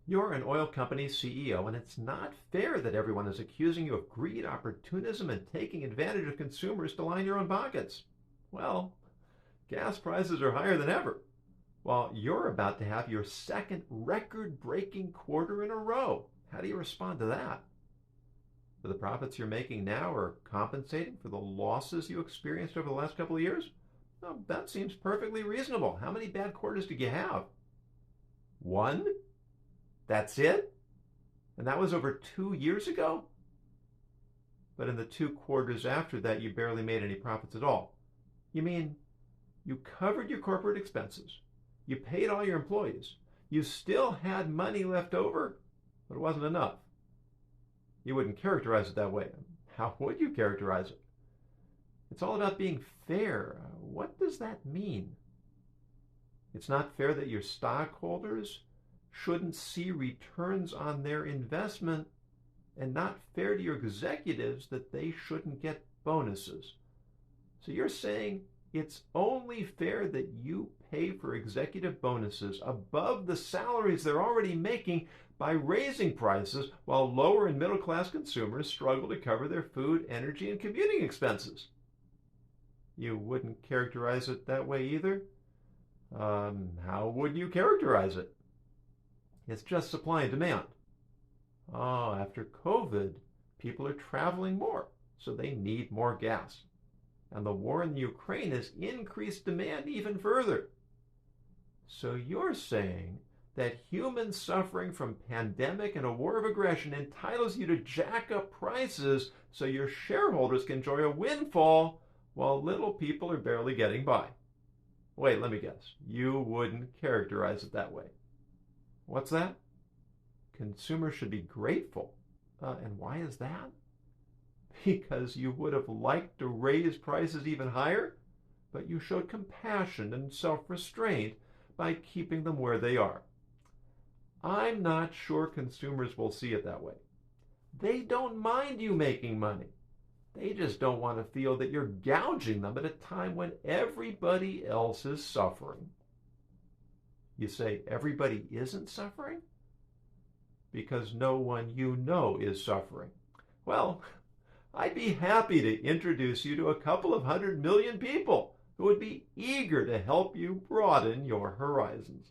You're an oil company CEO, and it's not fair that everyone is accusing you of greed, opportunism, and taking advantage of consumers to line your own pockets. Well, gas prices are higher than ever, while you're about to have your second record breaking quarter in a row. How do you respond to that? Do the profits you're making now are compensating for the losses you experienced over the last couple of years? Well, that seems perfectly reasonable. How many bad quarters did you have? One? That's it? And that was over 2 years ago? But in the 2 quarters after that, you barely made any profits at all. You mean you covered your corporate expenses, you paid all your employees, you still had money left over, but it wasn't enough. You wouldn't characterize it that way. How would you characterize it? It's all about being fair. What does that mean? It's not fair that your stockholders shouldn't see returns on their investment, and not fair to your executives that they shouldn't get bonuses. So you're saying it's only fair that you pay for executive bonuses above the salaries they're already making by raising prices while lower and middle class consumers struggle to cover their food, energy, and commuting expenses. You wouldn't characterize it that way either? How would you characterize it? It's just supply and demand. Oh, after COVID, people are traveling more, so they need more gas. And the war in Ukraine has increased demand even further. So you're saying that human suffering from pandemic and a war of aggression entitles you to jack up prices so your shareholders can enjoy a windfall while little people are barely getting by. Wait, let me guess. You wouldn't characterize it that way. What's that? Consumers should be grateful. And why is that? Because you would have liked to raise prices even higher, but you showed compassion and self-restraint by keeping them where they are. I'm not sure consumers will see it that way. They don't mind you making money. They just don't want to feel that you're gouging them at a time when everybody else is suffering. You say everybody isn't suffering? Because no one you know is suffering. Well, I'd be happy to introduce you to a couple of 100 million people who would be eager to help you broaden your horizons.